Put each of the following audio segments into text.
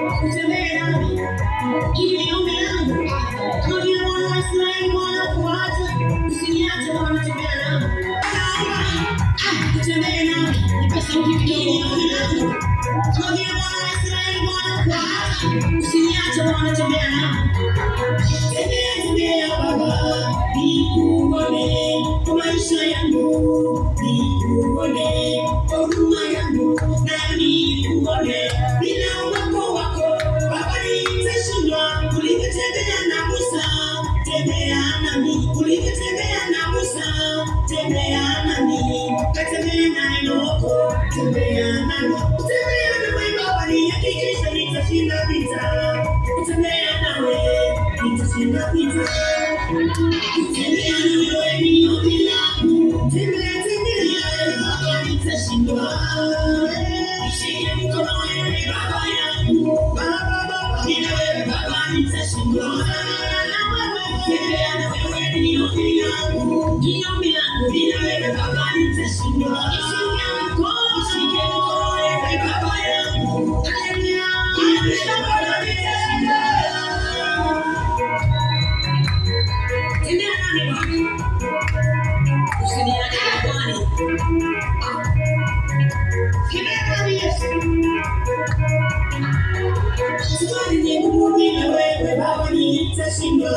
utembee nami ili ombi langu kama vile wana wa Israeli wanakuacha, usiniache Bwana, tembea nami. Utembee nami, nipe sauti ili ombi langu kama vile wana wa Israeli wanakuacha, usiniache Bwana, tembea nami. Tembea Baba, nikuone kwa maisha yangu, nikuone kwa huduma yangu, na nikuone bila uwepo wako Baba nitashindwa. Ulivyotembea na Musa, tembea nami. Ulivyotembea na Musa, tembea nami. Katembea na Enoko, tembea nami. Utembea nawe Baba, nihakikishe nitashinda vita. Utembea nawe nitashinda vita. Tembea na wewe ni ombi langu. Tembea Baba, nitashindwa. Nishike mkono wewe Baba yangu. Baba, bila wewe Baba nitashindwa. Tembea na wewe ni ombi langu. Ni ombi langu. Bila wewe Baba nitashindwa. Nishike mkono wewe Baba yangu. Haleluya. Tembea nami Baba. Usiniache Bwana. Tembea nami Yesu. Sitaki nikubu bila wewe Baba nitashindwa.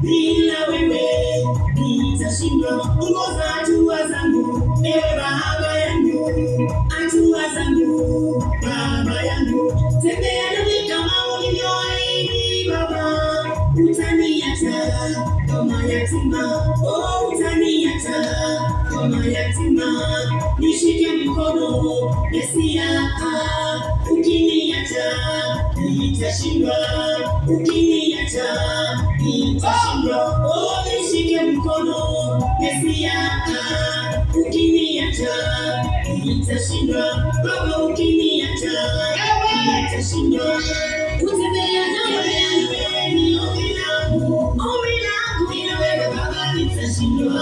Bila wewe nitashindwa. Ongoza hatua zangu ewe Baba yangu. Hatua zangu Baba yangu. Tembea nami kama ulivyoahidi Baba. Utaniacha kama yatima. Oh, utaniacha kama yatima. Nishike mkono Mesia. Ukiniacha nitashindwa. Ukiniacha nitashindwa. Oh, nishike mkono Mesia. Ukiniacha nitashindwa. Baba, ukiniacha nitashindwa. Utembea nawe ni ombi langu. Ombi langu bila wewe Baba nitashindwa.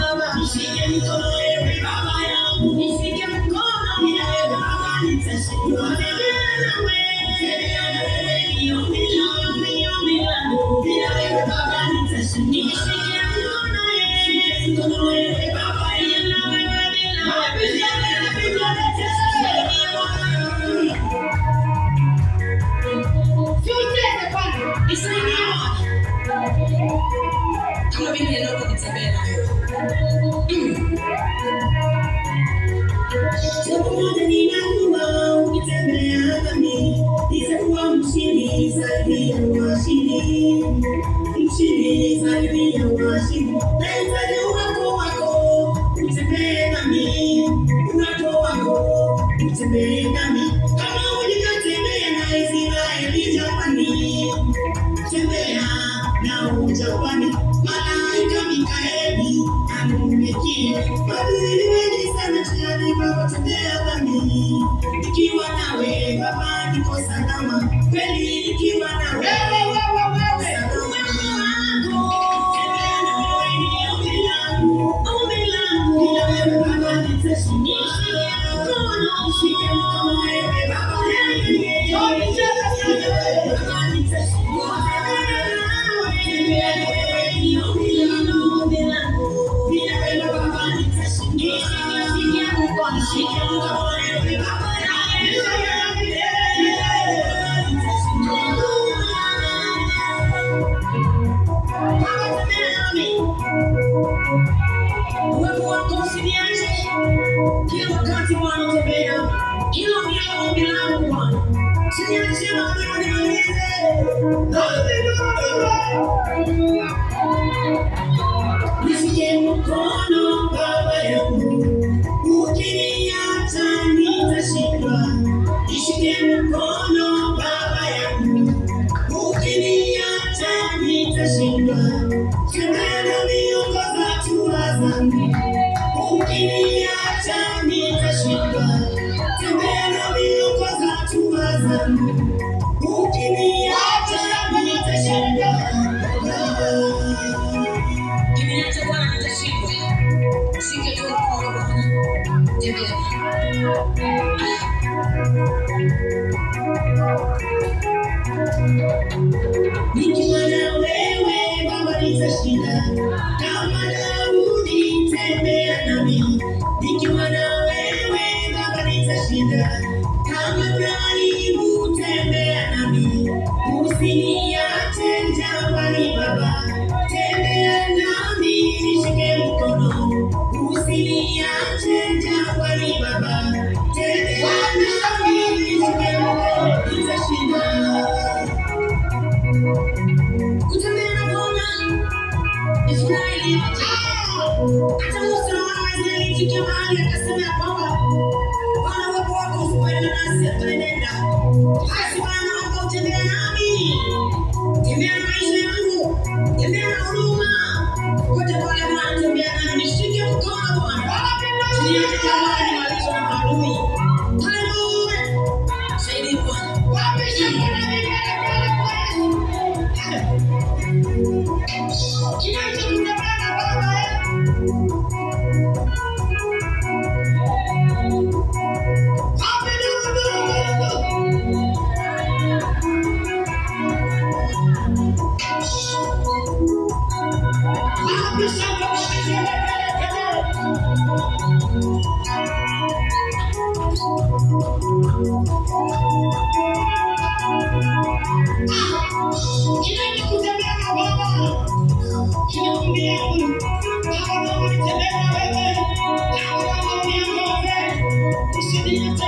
Baba, nishike mkono wewe Baba yangu. Nishike mkono bila wewe Baba nitashindwa. Tembea nawe ni ombi langu. Bila wewe Baba nitashindwa. Nishike mkono wewe Baba yangu. Kama vile Enoko nitembea na wewe. Siku moja ninakuwa ukitembea nami, nitakuwa mshindi zaidi ya washindi. Mshindi zaidi ya washindi. Nahitaji uwepo wako utembee nami. Uwepo wako utembee nami. Kama ulivyotembea na Israeli jangwani. Tembea na jangwani. Malaika Mikaeli anumikie. Adui wengi sana njiani Baba, tembea nami. Nikiwa nawe Baba niko salama. Kweli nikiwa nawe uwepo wako usiniache kila wakati Bwana, tembea. Hilo ndilo ombi langu Bwana. Usiniache Bwana, nimalize. Nishike mkono Baba yangu. Ukiniacha nitashindwa. Nishike mkono Baba yangu. Ukiniacha nitashindwa. Tembea nami, ongoza hatua zangu. Ukiniacha nitashindwa. Tembea nami, ongoza hatua zangu. Ukiniacha nitashindwa. Ukiniacha Bwana nitashindwa. Shike tu mkono Bwana. Tembea. Nikiwa na wewe Baba nitashinda, kama Daudi tembea nami. Nikiwa na wewe Baba nitashinda, kama Ibrahimu tembea nami. Usiniache jangwani Baba, tembea nami nishike mkono. Usiniache jangwani Baba, tembea nami nishike mkono. Nitashinda. Kutembea na Bwana Israeli, hata Musa wana alifikia mahali akasema ya kwamba Bwana uwepo wako usipoenda nasi hataenenda. Basi Bwana naomba utembea nami, tembea na maisha yangu, tembea na huduma kote pale Bwana, tembea nami nishike mkono Bwana, usiniache jangwani nimalizwe na maadui. Haleluya, saidia Bwana. Usiniache